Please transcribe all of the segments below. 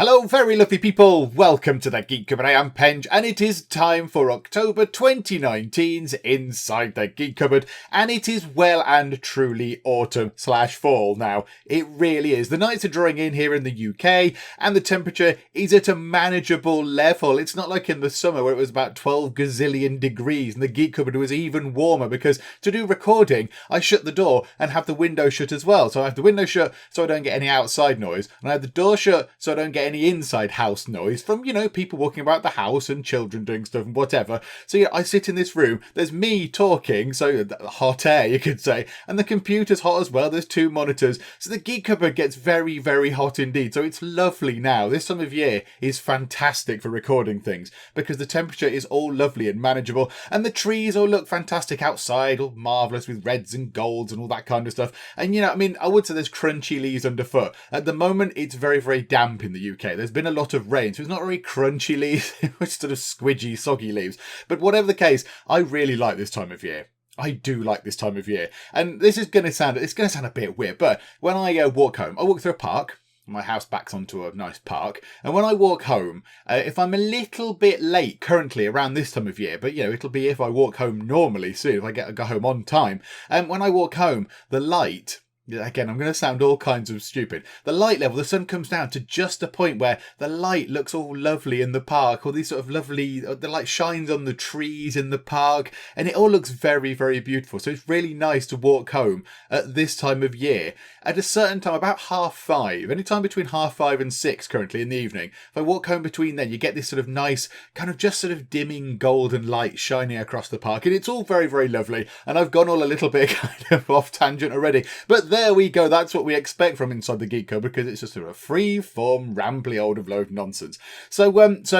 Hello, very lovely people. Welcome to the Geek Cupboard. I am Penge, and it is time for October 2019's Inside the Geek Cupboard, and it is well and truly autumn/fall now. It really is. The nights are drawing in here in the UK, and the temperature is at a manageable level. It's not like in the summer where it was about 12 gazillion degrees, and the Geek Cupboard was even warmer because to do recording, I shut the door and have the window shut as well. So I have the window shut so I don't get any outside noise, and I have the door shut so I don't get any inside house noise from, people walking about the house and children doing stuff and whatever. So I sit in this room, there's me talking, so hot air you could say, and the computer's hot as well, there's two monitors, so the Geek Cupboard gets very, very hot indeed. So it's lovely now. This time of year is fantastic for recording things because the temperature is all lovely and manageable, and the trees all look fantastic outside, all marvellous with reds and golds and all that kind of stuff. And I would say there's crunchy leaves underfoot. At the moment it's very, very damp in the UK. There's been a lot of rain, so it's not very crunchy leaves, it's sort of squidgy, soggy leaves. But whatever the case, I really like this time of year. I do like this time of year. And this is going to sound a bit weird, but when I walk home, I walk through a park. My house backs onto a nice park. And when I walk home, if I'm a little bit late currently around this time of year, but it'll be if I walk home normally soon, if I go home on time. And when I walk home, the light... Again, I'm going to sound all kinds of stupid. The light level, the sun comes down to just a point where the light looks all lovely in the park. All these sort of lovely, the light shines on the trees in the park, and it all looks very, very beautiful. So it's really nice to walk home at this time of year. At a certain time, about 5:30, anytime between 5:30 and 6 currently in the evening. If I walk home between then, you get this sort of nice, kind of just sort of dimming golden light shining across the park. And it's all very, very lovely. And I've gone all a little bit kind of off tangent already. But there we go. That's what we expect from Inside the Geek Cupboard, because it's just sort of a free-form, rambly old of load nonsense. So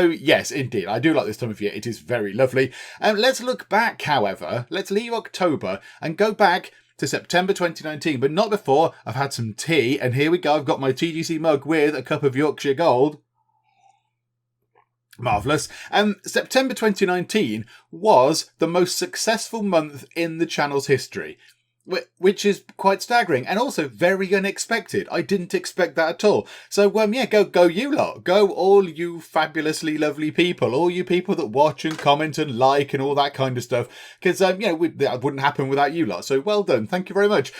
yes, indeed, I do like this time of year. It is very lovely. Let's look back, however. Let's leave October and go back to September 2019, but not before I've had some tea. And here we go. I've got my TGC mug with a cup of Yorkshire Gold. Marvellous. September 2019 was the most successful month in the channel's history, which is quite staggering and also very unexpected. I didn't expect that at all. So, go you lot. Go all you fabulously lovely people, all you people that watch and comment and like and all that kind of stuff. Because, that wouldn't happen without you lot. So, well done. Thank you very much.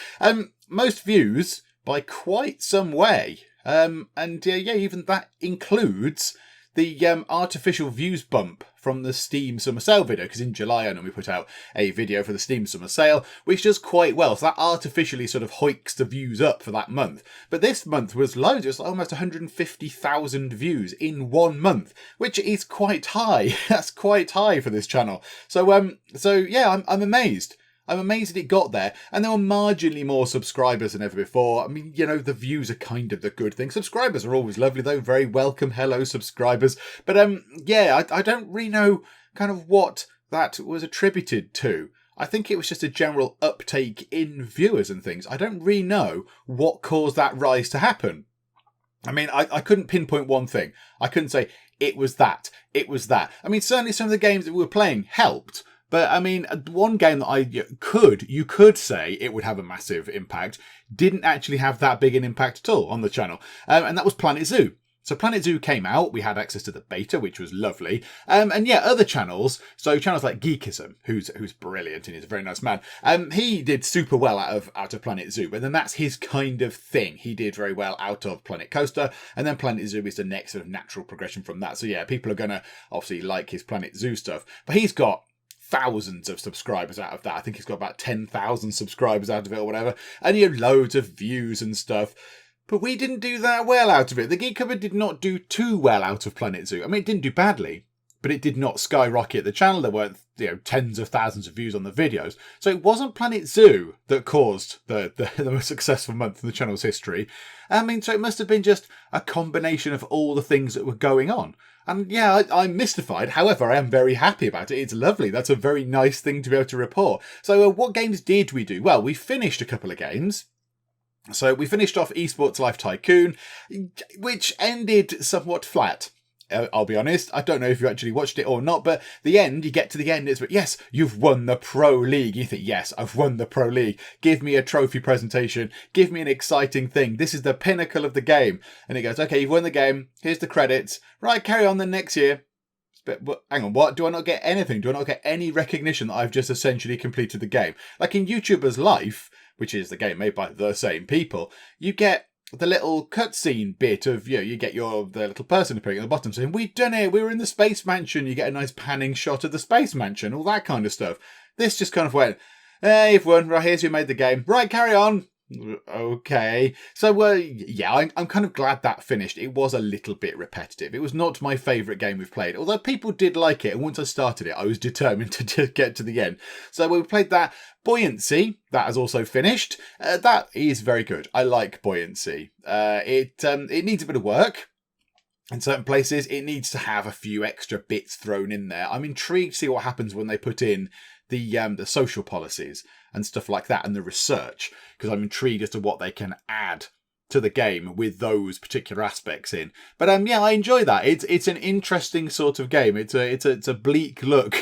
Most views by quite some way. Even that includes the artificial views bump from the Steam Summer Sale video, because in July I know we put out a video for the Steam Summer Sale, which does quite well. So that artificially sort of hoiks the views up for that month. But this month was loads. It was almost 150,000 views in 1 month, which is quite high. That's quite high for this channel. So I'm amazed. I'm amazed that it got there, and there were marginally more subscribers than ever before. I mean, the views are kind of the good thing. Subscribers are always lovely, though. Very welcome. Hello, subscribers. But, I don't really know kind of what that was attributed to. I think it was just a general uptake in viewers and things. I don't really know what caused that rise to happen. I mean, I couldn't pinpoint one thing. I couldn't say, it was that. It was that. I mean, certainly some of the games that we were playing helped. But, I mean, one game that you could say it would have a massive impact, didn't actually have that big an impact at all on the channel. And that was Planet Zoo. So Planet Zoo came out, we had access to the beta, which was lovely. Other channels, so channels like Geekism, who's brilliant and he's a very nice man, he did super well out of Planet Zoo, but then that's his kind of thing. He did very well out of Planet Coaster, and then Planet Zoo is the next sort of natural progression from that. So yeah, people are going to obviously like his Planet Zoo stuff, but he's got thousands of subscribers out of that. I think he's got about 10,000 subscribers out of it or whatever. And loads of views and stuff. But we didn't do that well out of it. The Geek Cupboard did not do too well out of Planet Zoo. I mean, it didn't do badly, but it did not skyrocket the channel. There weren't, tens of thousands of views on the videos. So it wasn't Planet Zoo that caused the most successful month in the channel's history. I mean, so it must have been just a combination of all the things that were going on. And yeah, I'm mystified. However, I am very happy about it. It's lovely. That's a very nice thing to be able to report. So what games did we do? Well, we finished a couple of games. So we finished off Esports Life Tycoon, which ended somewhat flat. I'll be honest, I don't know if you actually watched it or not, but the end, you get to the end, it's, yes, you've won the Pro League. You think, yes, I've won the Pro League. Give me a trophy presentation. Give me an exciting thing. This is the pinnacle of the game. And it goes, okay, you've won the game. Here's the credits. Right, carry on then next year. But hang on, what? Do I not get anything? Do I not get any recognition that I've just essentially completed the game? Like in YouTuber's Life, which is the game made by the same people, you get the little cutscene bit of, you get the little person appearing at the bottom saying, we've done it, we were in the space mansion. You get a nice panning shot of the space mansion, all that kind of stuff. This just kind of went, hey, you've won, right, here's who made the game. Right, carry on. Okay. So, yeah, I'm kind of glad that finished. It was a little bit repetitive. It was not my favourite game we've played, although people did like it. And once I started it, I was determined to get to the end. So we played that. Buoyancy, that has also finished. That is very good. I like Buoyancy. It needs a bit of work. In certain places, it needs to have a few extra bits thrown in there. I'm intrigued to see what happens when they put in the social policies and stuff like that, and the research, because I'm intrigued as to what they can add to the game with those particular aspects in. But yeah, I enjoy that. It's an interesting sort of game. It's a bleak look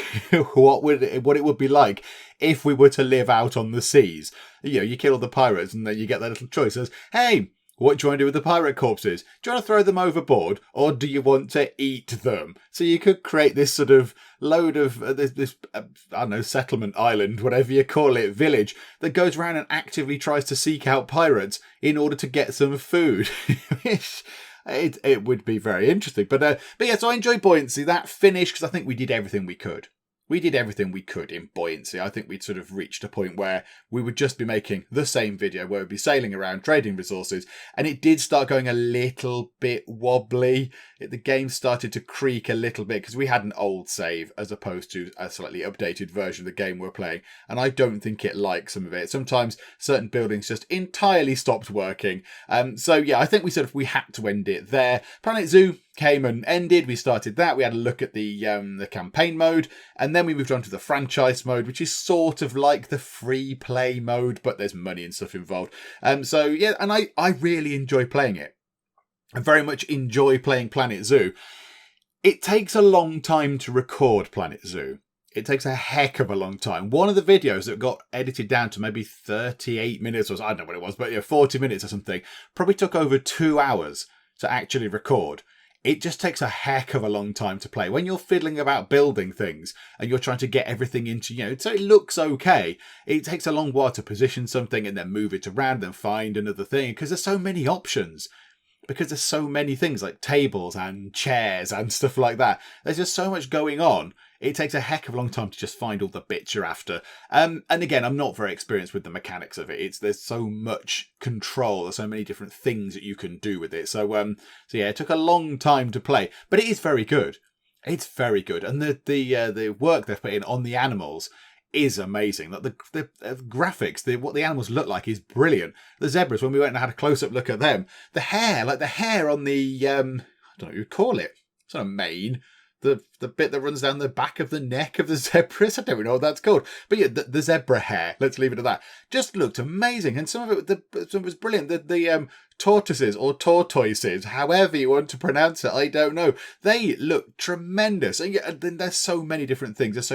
what it would be like if we were to live out on the seas. You kill all the pirates and then you get that little choice as, hey, what do you want to do with the pirate corpses? Do you want to throw them overboard, or do you want to eat them? So you could create this sort of load of this I don't know, settlement island, whatever you call it, village that goes around and actively tries to seek out pirates in order to get some food. It would be very interesting. But yeah, so I enjoyed Buoyancy. That finished because I think we did everything we could. We did everything we could in Buoyancy. I think we'd sort of reached a point where we would just be making the same video where we'd be sailing around, trading resources, and it did start going a little bit wobbly. The game started to creak a little bit because we had an old save as opposed to a slightly updated version of the game we're playing, and I don't think it liked some of it. Sometimes certain buildings just entirely stopped working. So yeah, I think we had to end it there. Planet Zoo came and ended. We started that. We had a look at the campaign mode, and then we moved on to the franchise mode, which is sort of like the free play mode, but there's money and stuff involved. So yeah, and I really enjoy playing it. I very much enjoy playing Planet Zoo. It takes a long time to record Planet Zoo. It takes a heck of a long time. One of the videos that got edited down to maybe 38 minutes, or I don't know what it was, but 40 minutes or something, probably took over 2 hours to actually record. It just takes a heck of a long time to play. When you're fiddling about building things and you're trying to get everything into, so it looks okay, it takes a long while to position something and then move it around and find another thing, because there's so many options. Because there's so many things like tables and chairs and stuff like that. There's just so much going on. It takes a heck of a long time to just find all the bits you're after. And again, I'm not very experienced with the mechanics of it. There's so much control. There's so many different things that you can do with it. So yeah, it took a long time to play, but it is very good. It's very good. And the work they've put in on the animals is amazing. Like the graphics, what the animals look like is brilliant. The zebras, when we went and had a close-up look at them, the hair on the I don't know what you'd call it. It's not a mane. The bit that runs down the back of the neck of the zebras. I don't know what that's called. But yeah, the zebra hair, let's leave it at that, just looked amazing. And some of it was brilliant. The tortoises or tortoises, however you want to pronounce it, I don't know. They look tremendous. And then there's so many different things. There's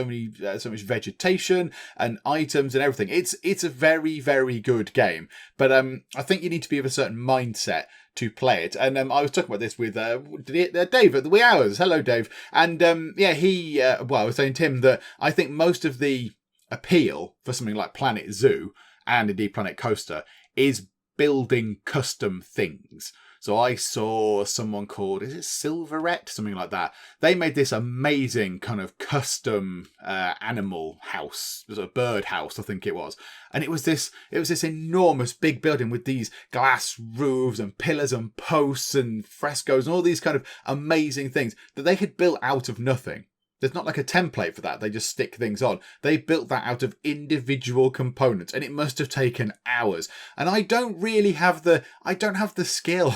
so much vegetation and items and everything. It's a very, very good game. But I think you need to be of a certain mindset to play it. And I was talking about this with Dave at the Wee Hours. Hello, Dave. And yeah, I was saying to him that I think most of the appeal for something like Planet Zoo and indeed Planet Coaster is building custom things. So I saw someone called, is it Silverette? Something like that. They made this amazing kind of custom animal house. It was a bird house, I think it was. And it was this enormous big building with these glass roofs and pillars and posts and frescoes and all these kind of amazing things that they had built out of nothing. There's not like a template for that. They just stick things on. They built that out of individual components, and it must have taken hours. And I don't have the skill.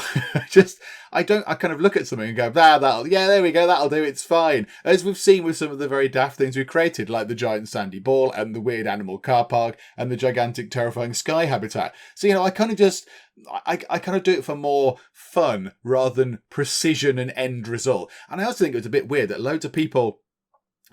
I kind of look at something and go, there we go, that'll do, it's fine. As we've seen with some of the very daft things we created, like the giant sandy ball and the weird animal car park and the gigantic terrifying sky habitat. So, I kind of just I kind of do it for more fun rather than precision and end result. And I also think it was a bit weird that loads of people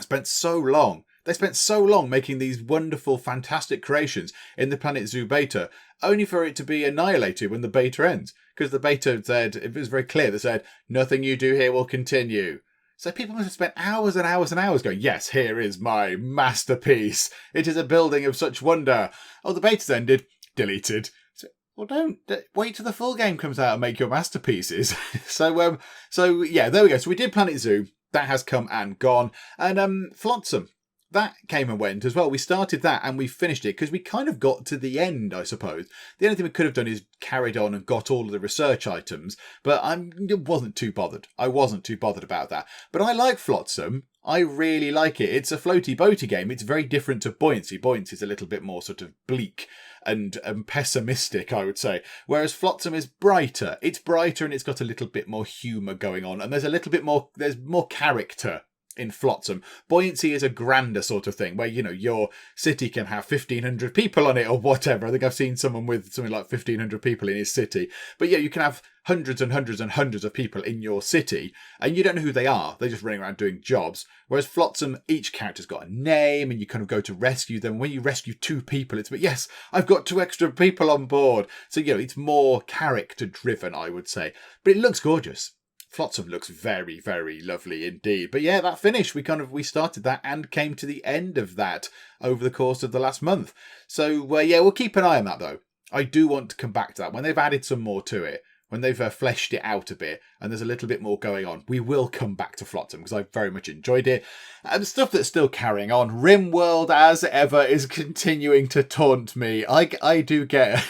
spent so long. They spent so long making these wonderful, fantastic creations in the Planet Zoo beta, only for it to be annihilated when the beta ends. Because the beta said, it was very clear, that said, nothing you do here will continue. So people must have spent hours and hours and hours going, yes, here is my masterpiece. It is a building of such wonder. Oh, the beta's ended. Deleted. So, well, don't wait till the full game comes out and make your masterpieces. So yeah, there we go. So we did Planet Zoo. That has come and gone. And Flotsam, that came and went as well. We started that and we finished it because we kind of got to the end, I suppose. The only thing we could have done is carried on and got all of the research items, but I wasn't too bothered. I wasn't too bothered about that. But I like Flotsam. I really like it. It's a floaty boaty game. It's very different to Buoyancy. Buoyancy is a little bit more sort of bleak and pessimistic, I would say. Whereas Flotsam is brighter. It's brighter and it's got a little bit more humour going on. And there's a little bit more, there's more character in Flotsam. Buoyancy is a grander sort of thing where, you know, your city can have 1,500 people on it or whatever. I think I've seen someone with something like 1,500 people in his city. But yeah, you can have hundreds and hundreds and hundreds of people in your city and you don't know who they are. They're just running around doing jobs. Whereas Flotsam, each character's got a name and you kind of go to rescue them. When you rescue 2 people, it's, but yes, I've got 2 extra people on board. So, you know, it's more character driven, I would say. But it looks gorgeous. Flotsam looks very, very lovely indeed. But yeah, that finished. We started that and came to the end of that over the course of the last month. So yeah, we'll keep an eye on that though. I do want to come back to that when they've added some more to it. When they've fleshed it out a bit and there's a little bit more going on, we will come back to Flotsam because I very much enjoyed it. And stuff that's still carrying on, RimWorld as ever is continuing to taunt me. I do get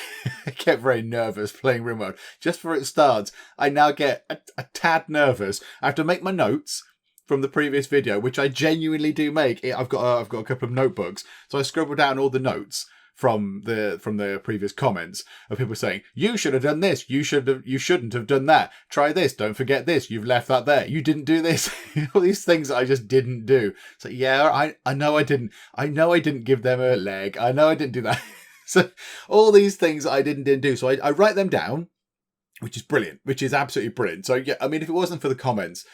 I get very nervous playing RimWorld. Just before it starts, I now get a tad nervous. I have to make my notes from the previous video, which I genuinely do make. I've got a couple of notebooks, so I scribble down all the notes from the previous comments of people saying, you should have done this, you shouldn't have done that, try this, don't forget this, you've left that there, you didn't do this. All these things I just didn't do. So yeah, I know I didn't give them a leg, I know I didn't do that. So all these things I didn't do, so I write them down, which is brilliant, which is absolutely brilliant. So yeah, I mean, if it wasn't for the comments,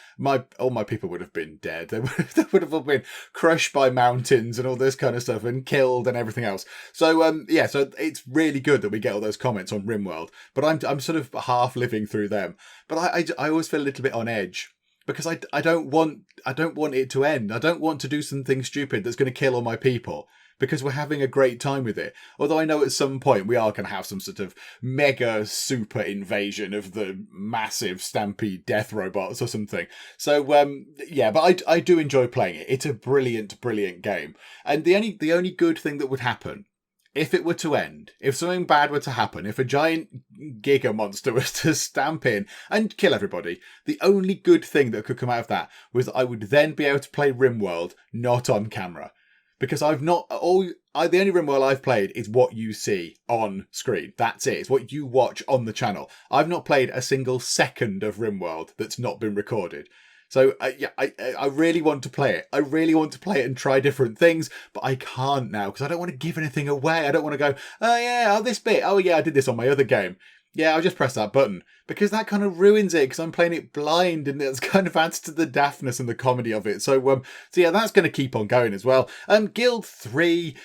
all my people would have been dead. They would have all been crushed by mountains and all this kind of stuff and killed and everything else. So yeah, so it's really good that we get all those comments on RimWorld. But I'm sort of half living through them. But I always feel a little bit on edge because I don't want it to end. I don't want to do something stupid that's going to kill all my people, because we're having a great time with it. Although I know at some point we are going to have some sort of mega super invasion of the massive stampede death robots or something. So yeah, but I do enjoy playing it. It's a brilliant, brilliant game. And the only good thing that would happen if it were to end, if something bad were to happen, if a giant giga monster was to stamp in and kill everybody, the only good thing that could come out of that was I would then be able to play RimWorld not on camera. Because the only RimWorld I've played is what you see on screen. That's it. It's what you watch on the channel. I've not played a single second of RimWorld that's not been recorded. So yeah, I really want to play it. I really want to play it and try different things, but I can't now because I don't want to give anything away. I don't want to go, oh yeah, this bit. Oh yeah, I did this on my other game. Yeah, I'll just press that button because that kind of ruins it because I'm playing it blind and it kind of adds to the daftness and the comedy of it. So yeah, that's going to keep on going as well. Guild 3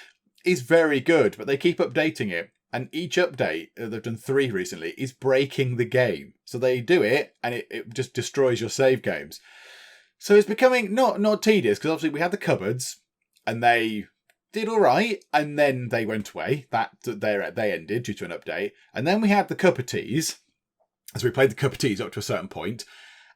is very good, but they keep updating it. And each update, they've done 3 recently, is breaking the game. So they do it and it just destroys your save games. So it's becoming not tedious because obviously we had the cupboards and they did all right, and then they went away. They ended due to an update, and then we had the cup of teas. So we played the cup of teas up to a certain point,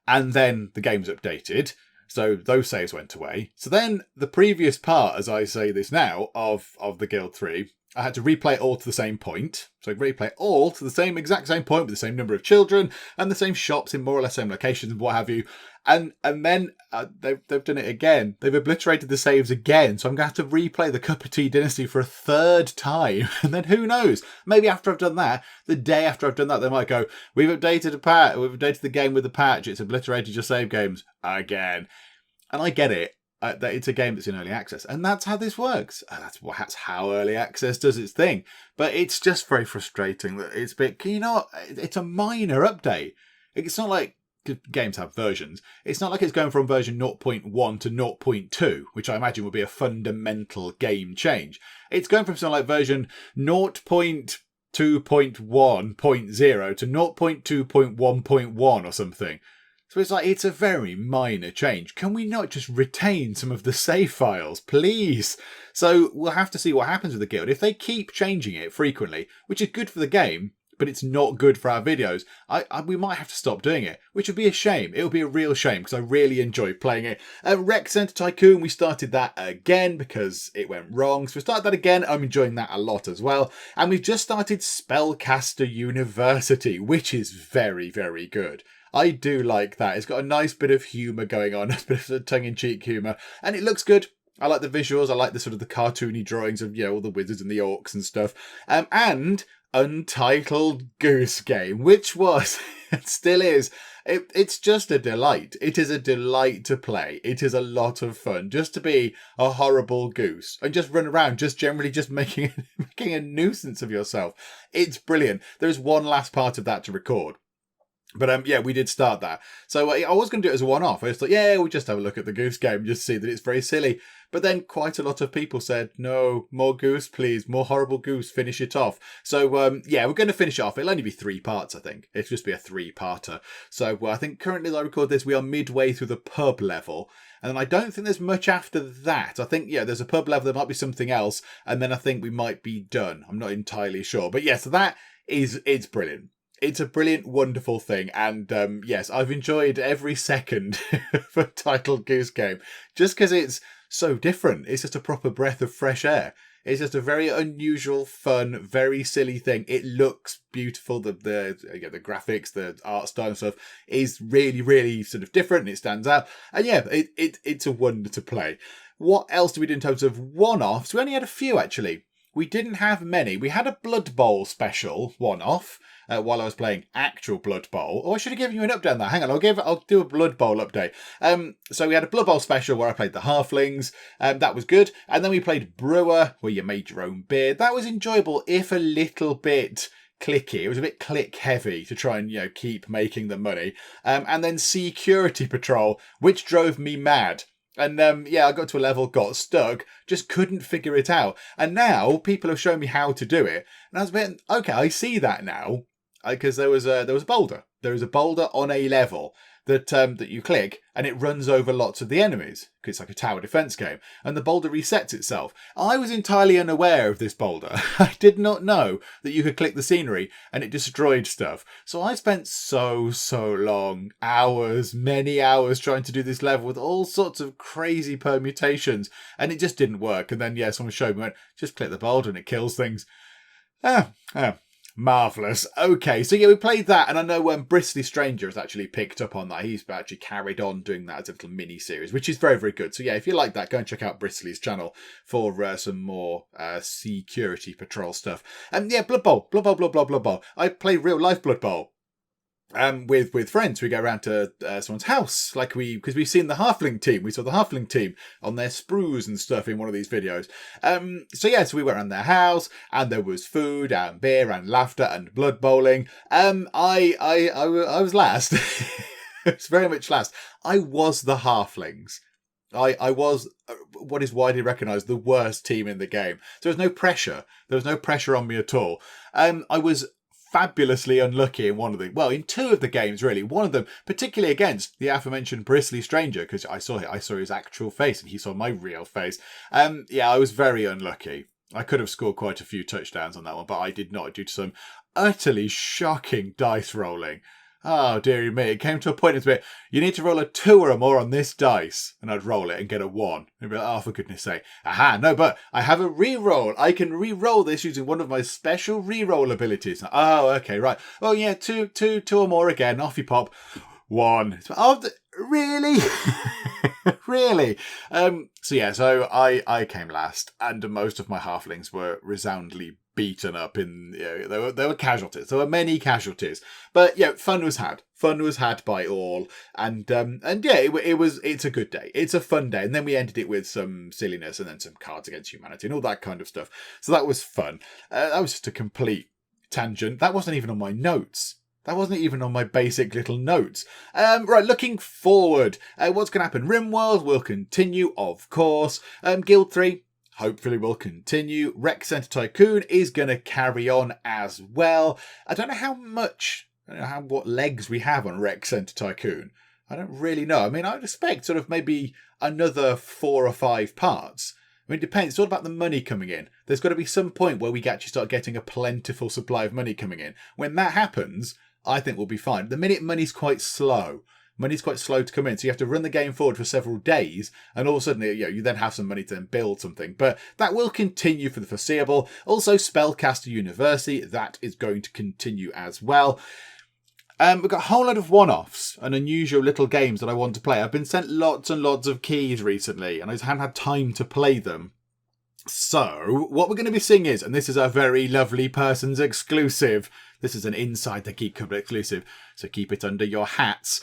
and then the game's updated. So those saves went away. So then the previous part, as I say this now, of the Guild 3, I had to replay it all to the same point. So replay all to the exact same point with the same number of children and the same shops in more or less same locations and what have you. And then they've done it again. They've obliterated the saves again. So I'm going to have to replay the Cup of Tea Dynasty for a 3rd time. And then who knows? Maybe after I've done that, the day after I've done that, they might go, we've updated the game with the patch. It's obliterated your save games again. And I get it. that it's a game that's in early access, and that's how this works. That's how early access does its thing. But it's just very frustrating that it's it's a minor update. It's not like games have versions. It's not like it's going from version 0.1 to 0.2, which I imagine would be a fundamental game change. It's going from something like version 0.2.1.0 to 0.2.1.1 or something. So it's a very minor change. Can we not just retain some of the save files, please? So we'll have to see what happens with the guild. If they keep changing it frequently, which is good for the game, but it's not good for our videos, we might have to stop doing it, which would be a shame. It would be a real shame because I really enjoyed playing it. Rec Center Tycoon, we started that again because it went wrong. So we started that again. I'm enjoying that a lot as well. And we've just started Spellcaster University, which is very, very good. I do like that. It's got a nice bit of humour going on, a bit of tongue-in-cheek humour, and it looks good. I like the visuals. I like the sort of the cartoony drawings of, all the wizards and the orcs and stuff. And Untitled Goose Game, which was, and still is, it's just a delight. It is a delight to play. It is a lot of fun just to be a horrible goose and just run around, just generally just making a nuisance of yourself. It's brilliant. There's one last part of that to record. But we did start that. So I was going to do it as a one-off. I just thought, we'll just have a look at the Goose Game, just see that it's very silly. But then quite a lot of people said, no, more goose, please. More horrible goose, finish it off. So, we're going to finish it off. It'll only be 3 parts, I think. It'll just be a 3-parter. So I think currently as I record this, we are midway through the pub level. And then I don't think there's much after that. I think, there's a pub level. There might be something else. And then I think we might be done. I'm not entirely sure. But so that it's brilliant. It's a brilliant, wonderful thing. And yes, I've enjoyed every second of a Titled Goose Game just because it's so different. It's just a proper breath of fresh air. It's just a very unusual, fun, very silly thing. It looks beautiful. The graphics, the art style and stuff is really, really sort of different and it stands out. And it's a wonder to play. What else do we do in terms of one-offs? We only had a few, actually. We didn't have many. We had a Blood Bowl special one-off while I was playing actual Blood Bowl. Oh, I should have given you an update on that. Hang on, I'll do a Blood Bowl update. So we had a Blood Bowl special where I played the Halflings. That was good. And then we played Brewer, where you made your own beer. That was enjoyable, if a little bit clicky. It was a bit click heavy to try and keep making the money. And then Security Patrol, which drove me mad. And I got to a level, got stuck, just couldn't figure it out. And now people have shown me how to do it. And I was a bit, okay, I see that now. Because there was a boulder. There is a boulder on a level that you click and it runs over lots of the enemies. Because it's like a tower defense game. And the boulder resets itself. I was entirely unaware of this boulder. I did not know that you could click the scenery and it destroyed stuff. So I spent so long, many hours trying to do this level with all sorts of crazy permutations. And it just didn't work. And then, someone showed me, just click the boulder and it kills things. Marvellous. Okay, so we played that, and I know Bristly Stranger has actually picked up on that. He's actually carried on doing that as a little mini-series, which is very, very good. So if you like that, go and check out Bristly's channel for some more Security Patrol stuff. And Blood Bowl. I play real-life Blood Bowl. With friends, we go around to someone's house, because we've seen the Halfling team. We saw the Halfling team on their sprues and stuff in one of these videos. So we went around their house, and there was food and beer and laughter and blood bowling. I was last. It was very much last. I was the Halflings. I was what is widely recognised the worst team in the game. So there was no pressure. There was no pressure on me at all. I was fabulously unlucky in 2 of the games, really. One of them, particularly against the aforementioned Bristly Stranger, because I saw his actual face and he saw my real face. I was very unlucky. I could have scored quite a few touchdowns on that one, but I did not, due to some utterly shocking dice rolling. Oh, dearie me. It came to a point in it, you need to roll a 2 or more on this dice. And I'd roll it and get a 1. And be like, oh, for goodness sake. Aha, no, but I have a re-roll. I can re-roll this using one of my special re-roll abilities. Oh, okay, right. Oh, yeah, 2 or more again. Off you pop. 1. Oh, really? Really? So I came last. And most of my halflings were resoundingly beaten up there were casualties. There were many casualties. But yeah, fun was had. Fun was had by all. And yeah, it's a good day. It's a fun day. And then we ended it with some silliness and then some Cards Against Humanity and all that kind of stuff. So that was fun. That was just a complete tangent. That wasn't even on my notes. That wasn't even on my basic little notes. Right, looking forward. What's going to happen? RimWorld will continue, of course. Guild 3 hopefully will continue. Rec Center Tycoon is going to carry on as well. I don't know what legs we have on Rec Center Tycoon. I don't really know. I mean, I'd expect sort of maybe another 4 or 5 parts. I mean, it depends. It's all about the money coming in. There's got to be some point where we actually start getting a plentiful supply of money coming in. When that happens, I think we'll be fine. At the minute, money's quite slow. Money's quite slow to come in, so you have to run the game forward for several days, and all of a sudden, you then have some money to then build something. But that will continue for the foreseeable. Also, Spellcaster University, that is going to continue as well. We've got a whole load of one-offs and unusual little games that I want to play. I've been sent lots and lots of keys recently, and I just haven't had time to play them. So, what we're going to be seeing is, and this is a very lovely person's exclusive, this is an Inside The Geek Cupboard exclusive, so keep it under your hats,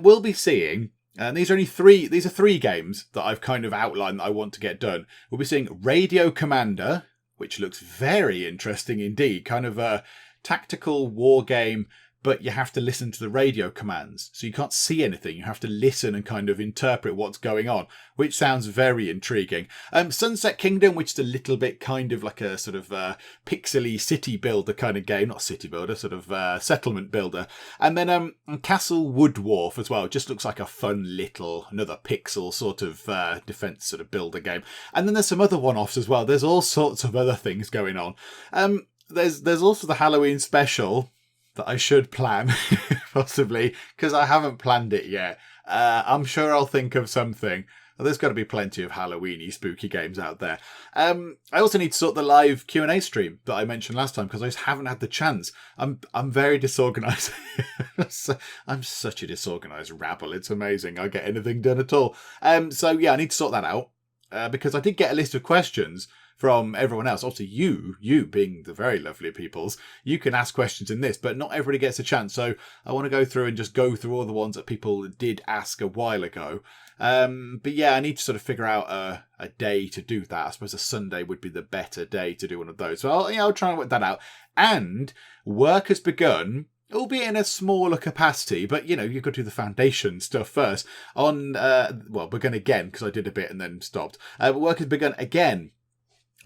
we'll be seeing, and these are 3 games that I've kind of outlined that I want to get done. We'll be seeing Radio Commander, which looks very interesting indeed, kind of a tactical war game, but you have to listen to the radio commands. So you can't see anything. You have to listen and kind of interpret what's going on, which sounds very intriguing. Sunset Kingdom, which is a little bit kind of like a sort of pixely city builder kind of game. Not city builder, sort of settlement builder. And then Castle Wood Wharf as well. Just looks like a fun little, another pixel sort of defense sort of builder game. And then there's some other one-offs as well. There's all sorts of other things going on. There's also the Halloween special that I should plan, possibly, because I haven't planned it yet. I'm sure I'll think of something. There's got to be plenty of Halloween-y spooky games out there. I also need to sort the live Q&A stream that I mentioned last time, because I just haven't had the chance. I'm very disorganised. I'm such a disorganised rabble. It's amazing. I get anything done at all. So yeah, I need to sort that out, because I did get a list of questions from everyone else. Obviously, you being the very lovely peoples, you can ask questions in this, but not everybody gets a chance. So I want to go through and just go through all the ones that people did ask a while ago. But yeah, I need to sort of figure out a day to do that. I suppose a Sunday would be the better day to do one of those. So I'll try and work that out. And work has begun, albeit in a smaller capacity, but you've got to do the foundation stuff first. Begun again, because I did a bit and then stopped. But work has begun again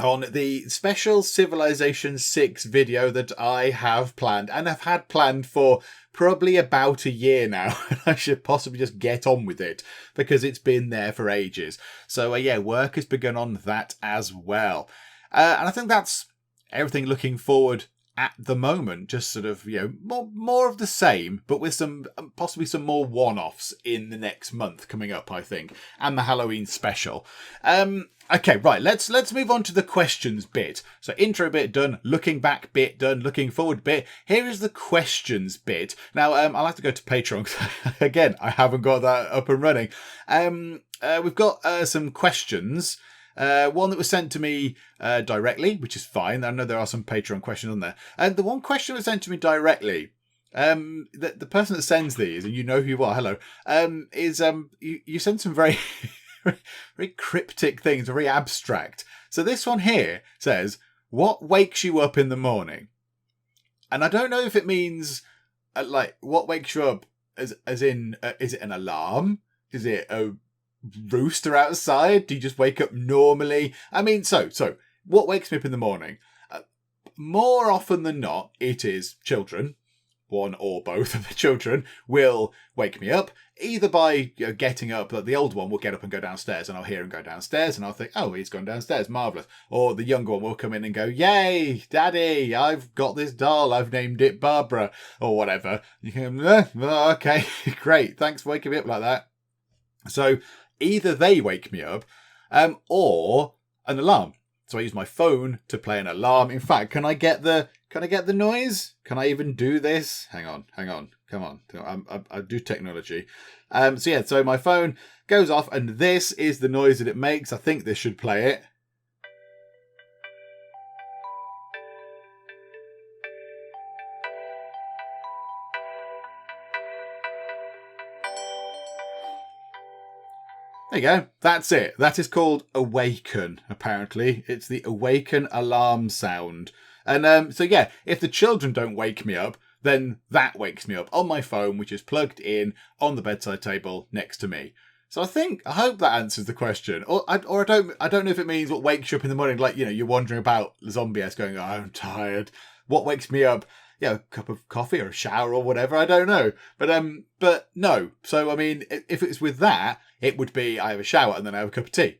on the special Civilization 6 video that I have planned and have had planned for probably about a year now. I should possibly just get on with it because it's been there for ages. So yeah, work has begun on that as well. And I think that's everything looking forward at the moment. Just sort of, more of the same, but with possibly some more one-offs in the next month coming up, I think, and the Halloween special. Okay, right, let's move on to the questions bit. So intro bit done, looking back bit done, looking forward bit. Here is the questions bit. Now, I'll have to go to Patreon, 'cause again, I haven't got that up and running. We've got some questions. One that was sent to me directly, which is fine. I know there are some Patreon questions on there. And the one question that was sent to me directly, the person that sends these, and you know who you are, hello, is you send some very... very cryptic things, very abstract. So this one here says, what wakes you up in the morning? And I don't know if it means, what wakes you up as in, is it an alarm? Is it a rooster outside? Do you just wake up normally? I mean, so what wakes me up in the morning? More often than not, it is children. One or both of the children will wake me up, either by getting up. The older one will get up and go downstairs, and I'll hear him go downstairs, and I'll think, oh, he's gone downstairs, marvellous. Or the younger one will come in and go, yay, Daddy, I've got this doll, I've named it Barbara, or whatever. You can, okay, great, thanks for waking me up like that. So either they wake me up, or an alarm. So I use my phone to play an alarm. In fact, can I get the noise? Can I even do this? Hang on. Come on. I do technology. So my phone goes off and this is the noise that it makes. I think this should play it. There you go. That's it. That is called Awaken, apparently. It's the Awaken alarm sound. And so, yeah, if the children don't wake me up, then that wakes me up on my phone, which is plugged in on the bedside table next to me. So I hope that answers the question. Or I don't know if it means what wakes you up in the morning, like, you're wandering about zombie-esque going, oh, I'm tired. What wakes me up? A cup of coffee or a shower or whatever. I don't know. But no. So, I mean, if it's with that, it would be I have a shower and then I have a cup of tea.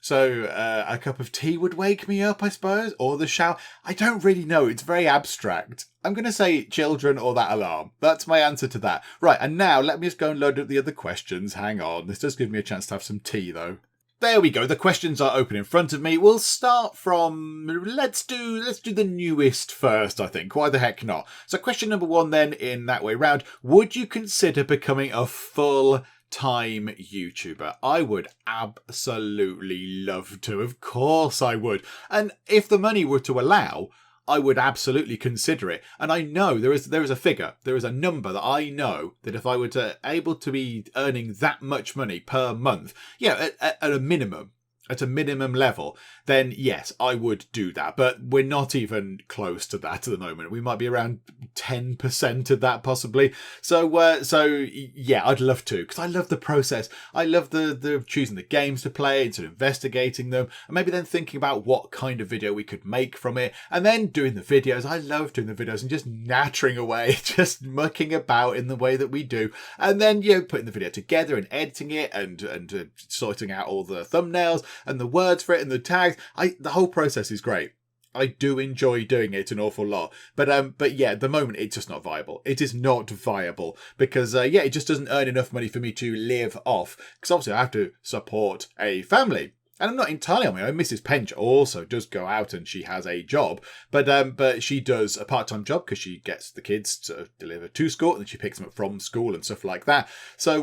So a cup of tea would wake me up, I suppose, or the shower. I don't really know. It's very abstract. I'm going to say children or that alarm. That's my answer to that. Right, and now let me just go and load up the other questions. Hang on. This does give me a chance to have some tea, though. There we go. The questions are open in front of me. We'll start from, let's do the newest first, I think. Why the heck not? So question number 1 then, in that way round. Would you consider becoming a full-time YouTuber? I would absolutely love to. Of course I would. And if the money were to allow, I would absolutely consider it. And I know there is a figure, there is a number that I know that if I were able to be earning that much money per month, at a minimum level, then yes, I would do that. But we're not even close to that at the moment. We might be around 10% of that possibly. So yeah, I'd love to, because I love the process. I love the choosing the games to play and sort of investigating them, and maybe then thinking about what kind of video we could make from it, and then doing the videos. I love doing the videos and just nattering away, just mucking about in the way that we do, and then putting the video together and editing it and sorting out all the thumbnails and the words for it and the tags. The whole process is great. I do enjoy doing it an awful lot, but yeah, at the moment it's just not viable. It is not viable because it just doesn't earn enough money for me to live off. Because obviously I have to support a family. And I'm not entirely on my own. Mrs. Penge also does go out and she has a job, but she does a part-time job because she gets the kids to deliver to school and then she picks them up from school and stuff like that. So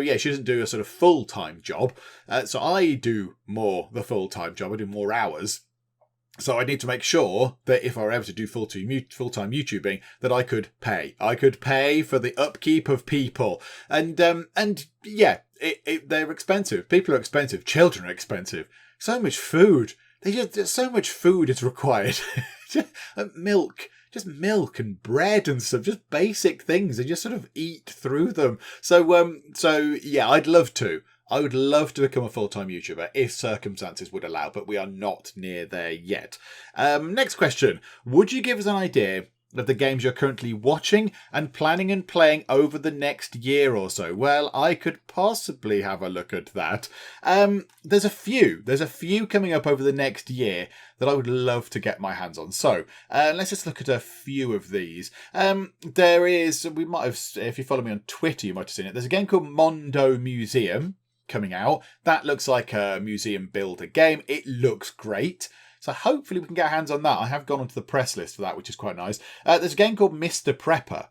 yeah, she doesn't do a sort of full-time job. So I do more the full-time job. I do more hours. So I need to make sure that if I were ever to do full-time YouTubing, that I could pay. I could pay for the upkeep of people. And yeah, they're expensive. People are expensive. Children are expensive. So much food. So much food is required. Milk. Just milk and bread and stuff. Just basic things. And just sort of eat through them. So yeah, I'd love to. I would love to become a full-time YouTuber if circumstances would allow, but we are not near there yet. Next question. Would you give us an idea of the games you're currently watching and planning and playing over the next year or so? Well, I could possibly have a look at that. There's a few coming up over the next year that I would love to get my hands on. So let's just look at a few of these. There is, we might have, if you follow me on Twitter, you might have seen it. There's a game called Mondo Museum coming out. That looks like a museum builder game. It looks great. So hopefully we can get our hands on that. I have gone onto the press list for that, which is quite nice. There's a game called Mr. Prepper,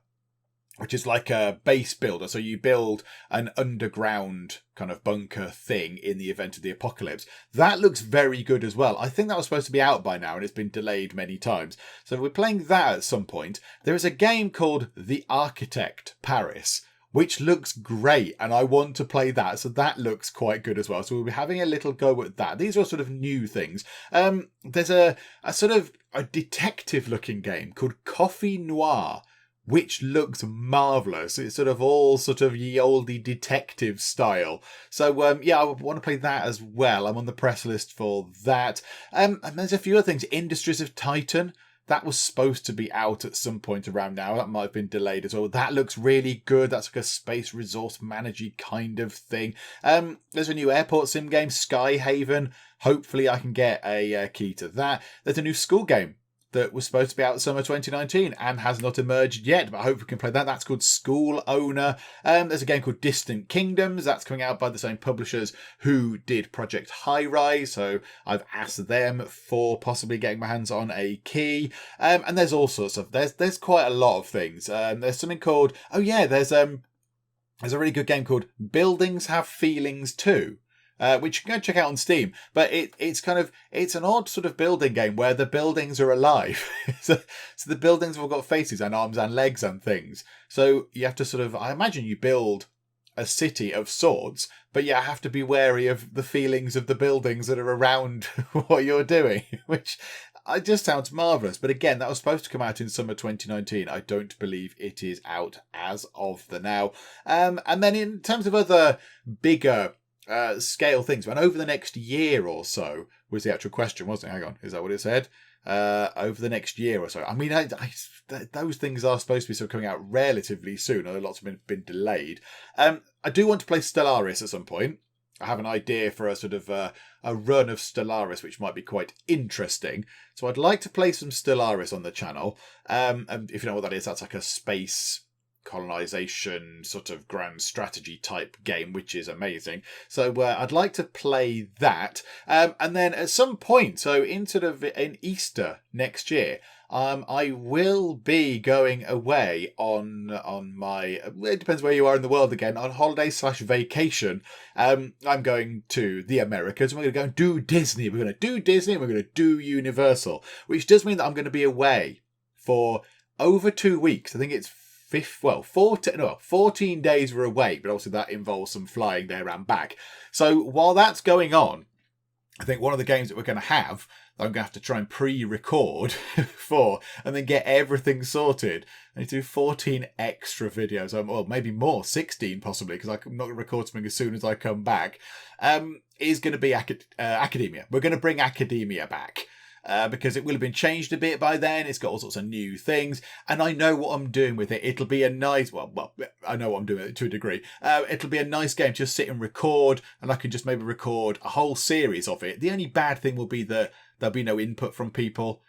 which is like a base builder. So you build an underground kind of bunker thing in the event of the apocalypse. That looks very good as well. I think that was supposed to be out by now and it's been delayed many times. So we're playing that at some point. There is a game called The Architect Paris, which looks great, and I want to play that. So that looks quite good as well. So we'll be having a little go at that. These are sort of new things. There's a sort of a detective-looking game called Coffee Noir, which looks marvellous. It's sort of all sort of ye olde detective style. So, yeah, I want to play that as well. I'm on the press list for that. And there's a few other things. Industries of Titan. That was supposed to be out at some point around now. That might have been delayed as well. That looks really good. That's like a space resource manager kind of thing. There's a new airport sim game, Skyhaven. Hopefully I can get a key to that. There's a new school game that was supposed to be out summer 2019 and has not emerged yet, but I hope we can play that. That's called School Owner. There's a game called Distant Kingdoms. That's coming out by the same publishers who did Project High Rise, so I've asked them for possibly getting my hands on a key. And there's all sorts of, there's quite a lot of things. There's something called, there's a really good game called Buildings Have Feelings Too. Which you can go check out on Steam, but it's an odd sort of building game where the buildings are alive. so the buildings have all got faces and arms and legs and things. So you have to sort of, I imagine you build a city of sorts, but you have to be wary of the feelings of the buildings that are around what you're doing, which just sounds marvellous. But again, that was supposed to come out in summer 2019. I don't believe it is out as of the now. And then in terms of other bigger scale things, and over the next year or so was the actual question, wasn't it? Hang on, is that what it said? Over the next year or so. I mean, those things are supposed to be sort of coming out relatively soon, although lots have been delayed. I do want to play Stellaris at some point. I have an idea for a sort of a run of Stellaris, which might be quite interesting. So I'd like to play some Stellaris on the channel. And if you know what that is, that's like a space colonization sort of grand strategy type game, which is amazing. So I'd like to play that. And then at some point, so in Easter next year, I will be going away on my, it depends where you are in the world again, on holiday/vacation. I'm going to the Americas, and we're going to go and do Disney. We're going to do Disney, and we're going to do Universal, which does mean that I'm going to be away for over 2 weeks. I think it's 14 days we're away, but obviously that involves some flying there and back. So while that's going on, I think one of the games that we're going to have, that I'm going to have to try and pre-record for, and then get everything sorted. I need to do 14 extra videos, or maybe more, 16 possibly, because I'm not going to record something as soon as I come back, is going to be Academia. We're going to bring Academia back. Because it will have been changed a bit by then. It's got all sorts of new things, and I know what I'm doing with it. It'll be a nice, well, I know what I'm doing with it to a degree. It'll be a nice game to just sit and record, and I can just maybe record a whole series of it. The only bad thing will be that there'll be no input from people,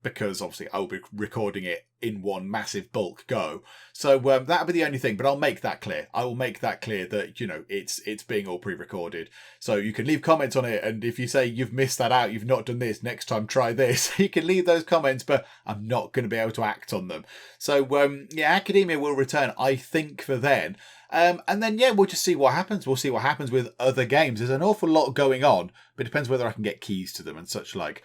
because obviously I'll be recording it in one massive bulk go. So that'll be the only thing, but I'll make that clear. I will make that clear that, you know, it's being all pre-recorded. So you can leave comments on it, and if you say you've missed that out, you've not done this, next time try this, you can leave those comments, but I'm not going to be able to act on them. So Academia will return, I think, for then. And then, we'll just see what happens. We'll see what happens with other games. There's an awful lot going on, but it depends whether I can get keys to them and such like.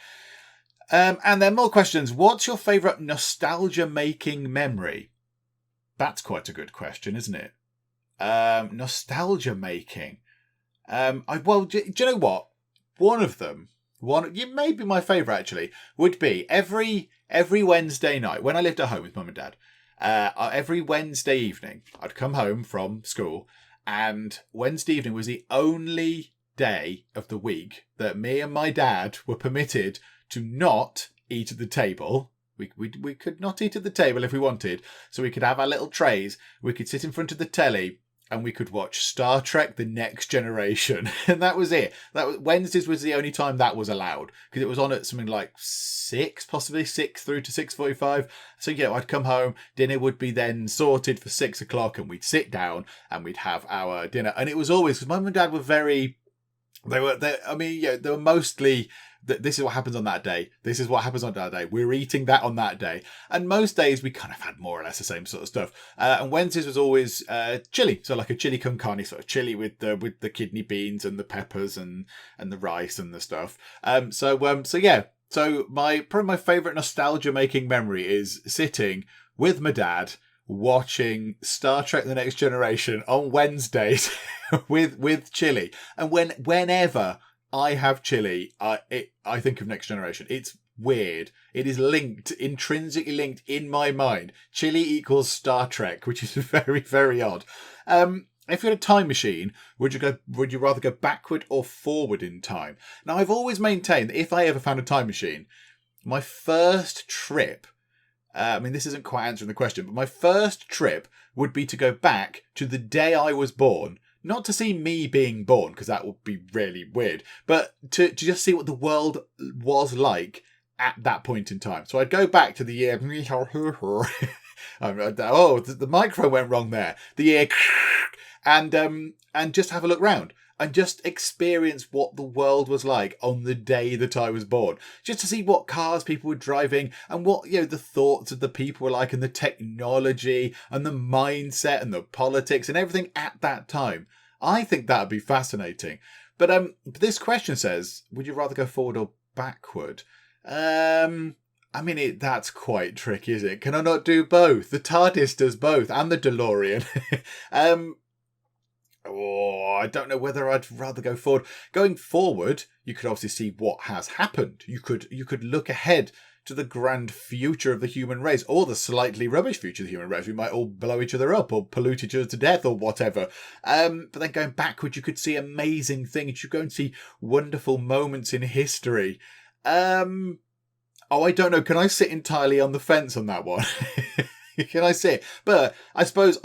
And then more questions. What's your favourite nostalgia-making memory? That's quite a good question, isn't it? Nostalgia-making. Do you know what? One of them, maybe my favourite actually, would be every Wednesday night when I lived at home with Mum and Dad. Every Wednesday evening, I'd come home from school, and Wednesday evening was the only day of the week that me and my dad were permitted to not eat at the table. We could not eat at the table if we wanted. So we could have our little trays. We could sit in front of the telly, and we could watch Star Trek: The Next Generation. And that was it. Wednesdays was the only time that was allowed, because it was on at something like 6, possibly 6 through to 6:45. So I'd come home, dinner would be then sorted for 6 o'clock, and we'd sit down and we'd have our dinner. And it was always, because Mum and Dad were they were mostly, this is what happens on that day. This is what happens on that day. We're eating that on that day. And most days we kind of had more or less the same sort of stuff. And Wednesdays was always chili. So like a chili con carne, sort of chili with the kidney beans and the peppers and the rice and the stuff. So probably my favourite nostalgia making memory is sitting with my dad watching Star Trek: The Next Generation on Wednesdays with chili. And whenever I have chili, I think of Next Generation. It's weird. It is intrinsically linked in my mind. Chili equals Star Trek, which is very, very odd. If you had a time machine, would you rather go backward or forward in time? Now, I've always maintained that if I ever found a time machine, my first trip, this isn't quite answering the question, but my first trip would be to go back to the day I was born. Not to see me being born, because that would be really weird, but to just see what the world was like at that point in time. So I'd go back to the year... the microphone went wrong there. The year... And just have a look round. And just experience what the world was like on the day that I was born. Just to see what cars people were driving and what, the thoughts of the people were like, and the technology and the mindset and the politics and everything at that time. I think that would be fascinating. But this question says, would you rather go forward or backward? That's quite tricky, isn't it? Can I not do both? The TARDIS does both, and the DeLorean. Oh, I don't know whether I'd rather go forward. Going forward, you could obviously see what has happened. You could look ahead to the grand future of the human race, or the slightly rubbish future of the human race. We might all blow each other up, or pollute each other to death, or whatever. But then going backward, you could see amazing things. You go and see wonderful moments in history. Oh, I don't know. Can I sit entirely on the fence on that one? Can I sit? But I suppose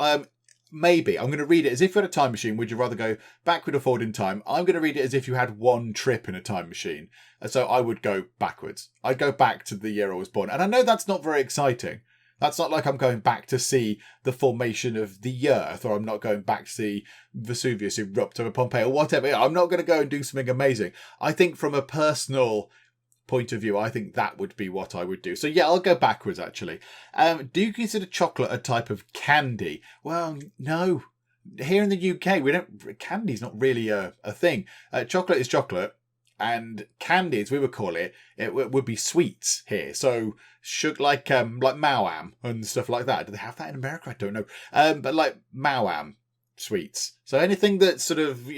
maybe I'm going to read it as if you had a time machine. Would you rather go backward or forward in time? I'm going to read it as if you had one trip in a time machine. So I would go backwards. I'd go back to the year I was born. And I know that's not very exciting. That's not like I'm going back to see the formation of the Earth, or I'm not going back to see Vesuvius erupt over Pompeii or whatever. I'm not going to go and do something amazing. I think from a personal point of view, I think that would be what I would do. So yeah, I'll go backwards actually. Do you consider chocolate a type of candy? Well, no. Here in the UK, candy's not really a thing. Chocolate is chocolate, and candy, as we would call it, would be sweets here. So sugar, like Mao-am and stuff like that. Do they have that in America? I don't know. But like Mao-am sweets. So anything that's sort of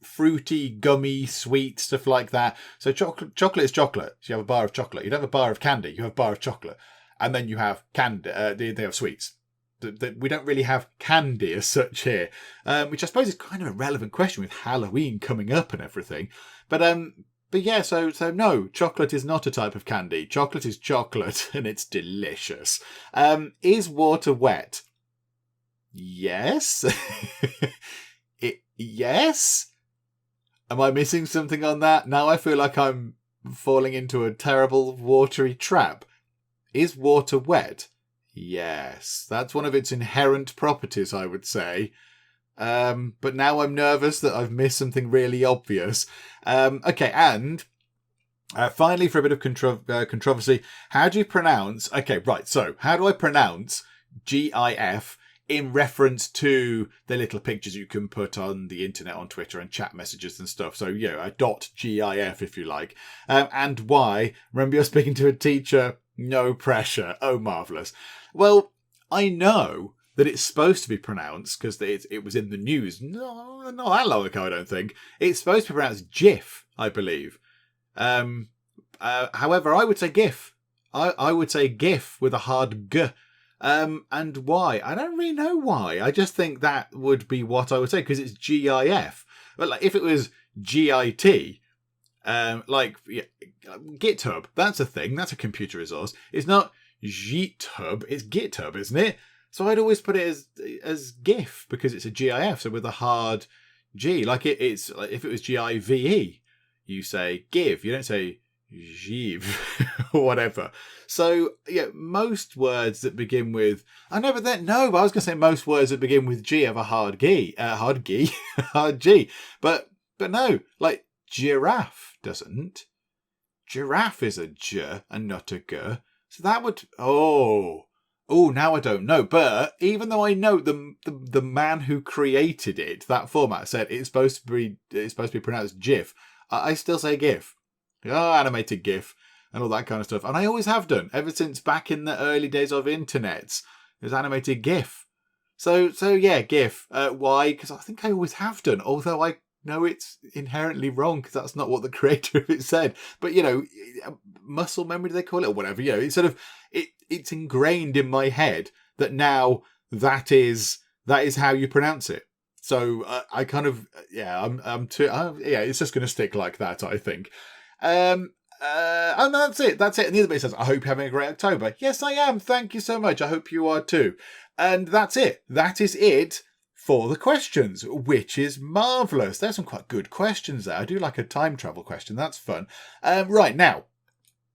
fruity, gummy, sweet, stuff like that. So chocolate is chocolate. So you have a bar of chocolate. You don't have a bar of candy. You have a bar of chocolate. And then you have candy. They have sweets. We don't really have candy as such here. Which I suppose is kind of a relevant question with Halloween coming up and everything. But yeah, so no, chocolate is not a type of candy. Chocolate is chocolate and it's delicious. Is water wet? Yes. Yes. Am I missing something on that? Now I feel like I'm falling into a terrible watery trap. Is water wet? Yes. That's one of its inherent properties, I would say. But now I'm nervous that I've missed something really obvious. Okay, and finally, for a bit of controversy, how do you pronounce... Okay, right, so how do I pronounce GIF in reference to the little pictures you can put on the internet, on Twitter and chat messages and stuff? So, a .gif, if you like. And why? Remember, you're speaking to a teacher. No pressure. Oh, marvellous. Well, I know that it's supposed to be pronounced, because it was in the news not that long ago, I don't think. It's supposed to be pronounced GIF, I believe. However, I would say GIF. I would say GIF with a hard G. And why? I don't really know why. I just think that would be what I would say, because it's GIF. But like, if it was GIT, GitHub, that's a thing. That's a computer resource. It's not GitHub. It's GitHub, isn't it? So I'd always put it as GIF, because it's a GIF, so with a hard G. Like it's like if it was GIVE, you say give. You don't say Give or whatever. So yeah, most words that begin with but I was going to say most words that begin with G have a hard G, hard G. But no, like giraffe doesn't. Giraffe is a J and not a G. So that would now I don't know. But even though I know the man who created it, that format said it's supposed to be pronounced GIF, I still say GIF. Animated GIF and all that kind of stuff. And I always have done, ever since back in the early days of internets. It was animated GIF. So yeah, GIF. Why? Because I think I always have done, although I know it's inherently wrong, because that's not what the creator of it said. But, muscle memory, do they call it, or whatever. It's sort of, it's ingrained in my head that now that is how you pronounce it. So I kind of, it's just going to stick like that, I think. No, that's it. And the other bit says, I hope you're having a great October. Yes, I am. Thank you so much. I hope you are too. And that's it. That is it for the questions, which is marvellous. There's some quite good questions there. I do like a time travel question. That's fun. Right, now,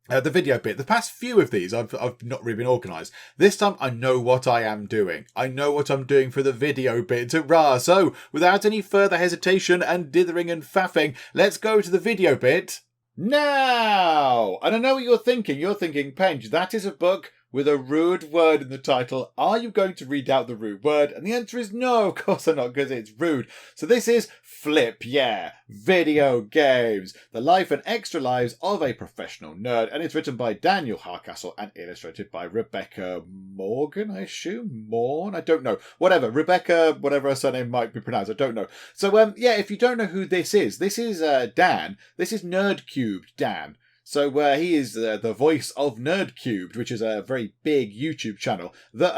the video bit. The past few of these, I've not really been organised. This time, I know what I am doing. I know what I'm doing for the video bit. Hurrah! So, without any further hesitation and dithering and faffing, let's go to the video bit now. And I know what you're thinking. You're thinking, Penge, that is a book with a rude word in the title. Are you going to read out the rude word? And the answer is no, of course I'm not, because it's rude. So this is Flip Yeah, Video Games, the life and extra lives of a professional nerd. And it's written by Daniel Hardcastle and illustrated by Rebecca Morgan, I assume? Morn? I don't know. Whatever. Rebecca, whatever her surname might be pronounced, I don't know. So, yeah, if you don't know who this is Dan. This is Nerdcubed Dan. So he is the voice of Nerdcubed, which is a very big YouTube channel that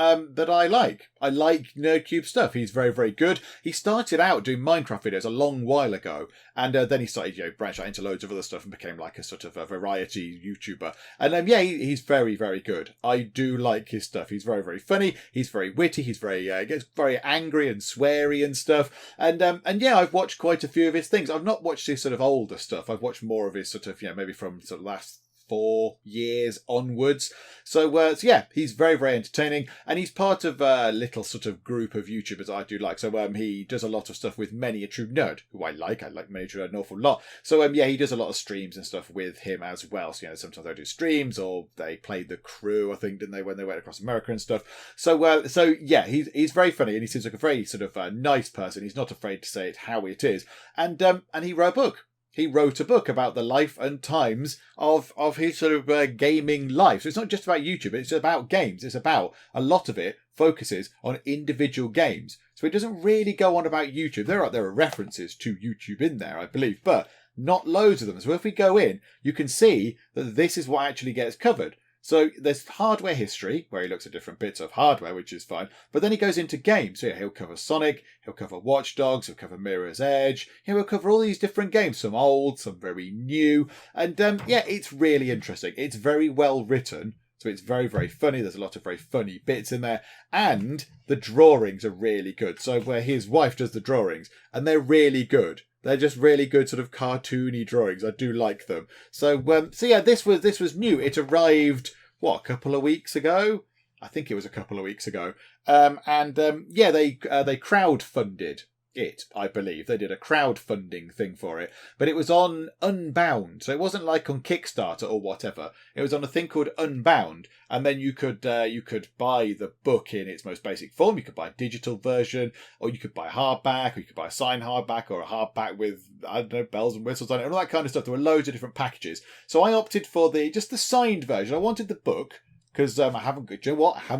I like. I like Nerdcube stuff. He's very, very good. He started out doing Minecraft videos a long while ago, and then he started, branch out into loads of other stuff and became like a sort of a variety YouTuber. And yeah, he's very, very good. I do like his stuff. He's very, very funny. He's very witty. He's very gets very angry and sweary and stuff. And yeah, I've watched quite a few of his things. I've not watched his sort of older stuff. I've watched more of his sort of maybe from sort of last 4 years onwards. So yeah, he's very, very entertaining, and he's part of a little sort of group of YouTubers I do like. So he does a lot of stuff with Many a True Nerd, who I like Many a True Nerd an awful lot. So yeah, he does a lot of streams and stuff with him as well. So sometimes they do streams, or they played The Crew, I think, didn't they, when they went across America and stuff. So yeah, he's very funny, and he seems like a very sort of nice person. He's not afraid to say it how it is, and he wrote a book. He wrote a book about the life and times of his sort of gaming life. So it's not just about YouTube, it's about games. It's about, a lot of it focuses on individual games. So it doesn't really go on about YouTube. There are references to YouTube in there, I believe, but not loads of them. So if we go in, you can see that this is what actually gets covered. So there's hardware history, where he looks at different bits of hardware, which is fine. But then he goes into games. So yeah, he'll cover Sonic, he'll cover Watch Dogs, he'll cover Mirror's Edge. He'll cover all these different games, some old, some very new. And yeah, it's really interesting. It's very well written. So it's very, very funny. There's a lot of very funny bits in there. And the drawings are really good. So where his wife does the drawings, and they're really good. They're just really good sort of cartoony drawings. I do like them. So yeah, this was new. It arrived, a couple of weeks ago? I think it was a couple of weeks ago. Yeah, they crowdfunded it, I believe. They did a crowdfunding thing for it, but it was on Unbound, so it wasn't like on Kickstarter or whatever. It was on a thing called Unbound, and then you could buy the book in its most basic form. You could buy a digital version, or you could buy hardback, or you could buy a signed hardback, or a hardback with, I don't know, bells and whistles on it, and all that kind of stuff. There were loads of different packages. So I opted for just the signed version. I wanted the book, because I haven't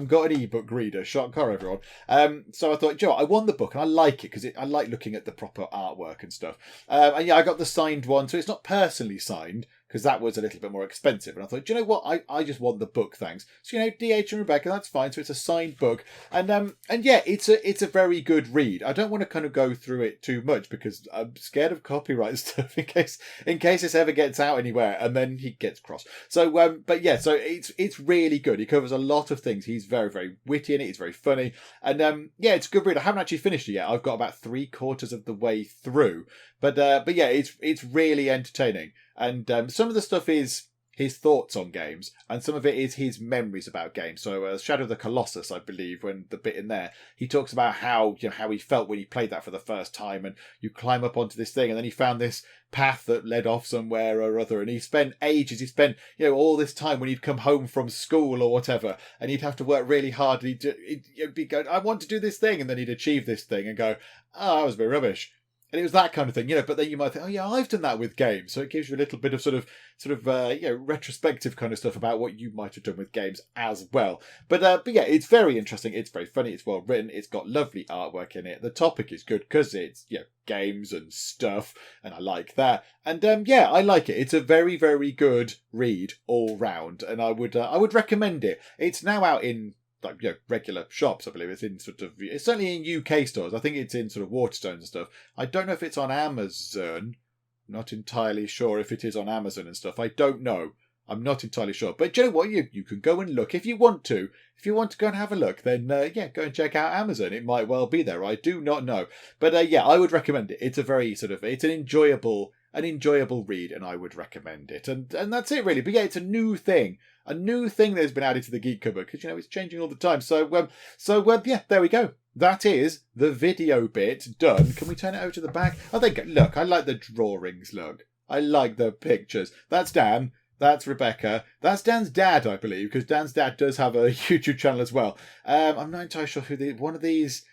got an ebook reader. Shocker, everyone. So I thought, I want the book, and I like it because I like looking at the proper artwork and stuff. And yeah, I got the signed one, so it's not personally signed, because that was a little bit more expensive. And I thought, I just want the book, thanks. So DH and Rebecca, that's fine. So it's a signed book, and yeah, it's a very good read. I don't want to kind of go through it too much because I'm scared of copyright stuff in case this ever gets out anywhere, and then he gets cross. So but yeah, so it's really good. He covers a lot of things. He's very, very witty in it. He's very funny, and yeah, it's a good read. I haven't actually finished it yet. I've got about 3/4 of the way through, but yeah, it's really entertaining. And some of the stuff is his thoughts on games, and some of it is his memories about games. So Shadow of the Colossus, I believe, when the bit in there, he talks about how he felt when he played that for the first time, and you climb up onto this thing, and then he found this path that led off somewhere or other, and he spent ages, all this time when he'd come home from school or whatever, and he'd have to work really hard, and he'd be going, I want to do this thing, and then he'd achieve this thing and go, oh, that was a bit rubbish. And it was that kind of thing, but then you might think, oh yeah, I've done that with games. So it gives you a little bit of sort of retrospective kind of stuff about what you might have done with games as well. But yeah, it's very interesting. It's very funny. It's well written. It's got lovely artwork in it. The topic is good because it's games and stuff, and I like that. And yeah, I like it. It's a very, very good read all round, and I would recommend it. It's now out in regular shops, I believe. It's certainly in UK stores. I think it's in sort of Waterstones and stuff. I don't know if it's on Amazon. Not entirely sure if it is on Amazon and stuff. I don't know. I'm not entirely sure. But you know what? You can go and look if you want to. If you want to go and have a look, then yeah, go and check out Amazon. It might well be there. I do not know. But yeah, I would recommend it. It's a very it's an enjoyable read, and I would recommend it. And that's it really. But yeah, it's a new thing that's been added to the Geek Cupboard, because it's changing all the time. So yeah, there we go. That is the video bit done. Can we turn it over to the back? I think, look, I like the drawings. Look, I like the pictures. That's Dan. That's Rebecca. That's Dan's dad, I believe, because Dan's dad does have a YouTube channel as well. I'm not entirely sure who one of these.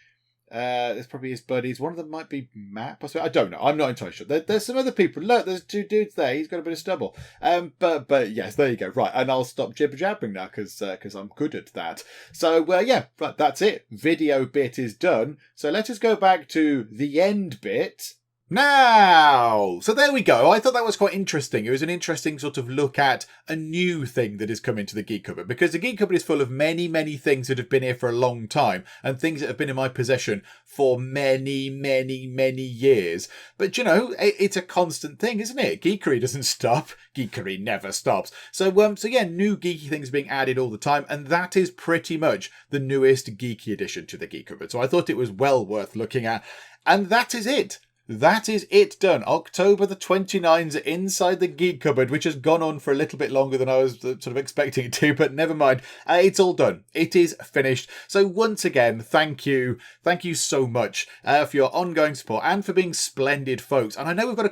There's probably his buddies. One of them might be Matt, possibly. I don't know. I'm not entirely sure. There's some other people. Look, there's two dudes there. He's got a bit of stubble. But yes, there you go. Right, and I'll stop jibber jabbering now because I'm good at that. So yeah, but that's it. Video bit is done. So let us go back to the end bit. Now, so there we go. I thought that was quite interesting. It was an interesting sort of look at a new thing that has come into the Geek Cupboard, because the Geek Cupboard is full of many, many things that have been here for a long time and things that have been in my possession for many, many, many years. But, you know, it's a constant thing, isn't it? Geekery doesn't stop. Geekery never stops. So yeah, new geeky things being added all the time, and that is pretty much the newest geeky addition to the Geek Cupboard. So I thought it was well worth looking at, and that is it. That is it done. October the 29th, Inside the Geek Cupboard, which has gone on for a little bit longer than I was sort of expecting it to, but never mind. It's all done. It is finished. So once again, thank you. Thank you so much for your ongoing support and for being splendid folks. And I know we've got a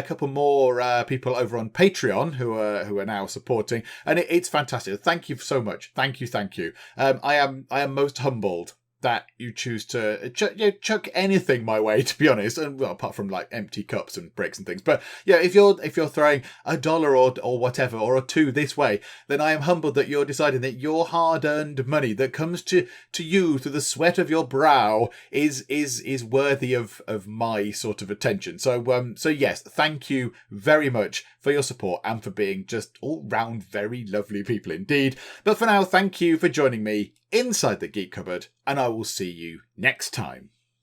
couple more people over on Patreon who are now supporting, and it's fantastic. Thank you so much. Thank you. I am most humbled that you choose to chuck anything my way, to be honest, and well, apart from like empty cups and bricks and things. But yeah, if you're throwing $1 or whatever or a $2 this way, then I am humbled that you're deciding that your hard-earned money that comes to you through the sweat of your brow is worthy of my sort of attention. So yes, thank you very much for your support and for being just all round very lovely people indeed. But for now, thank you for joining me inside the Geek Cupboard, and I will see you next time.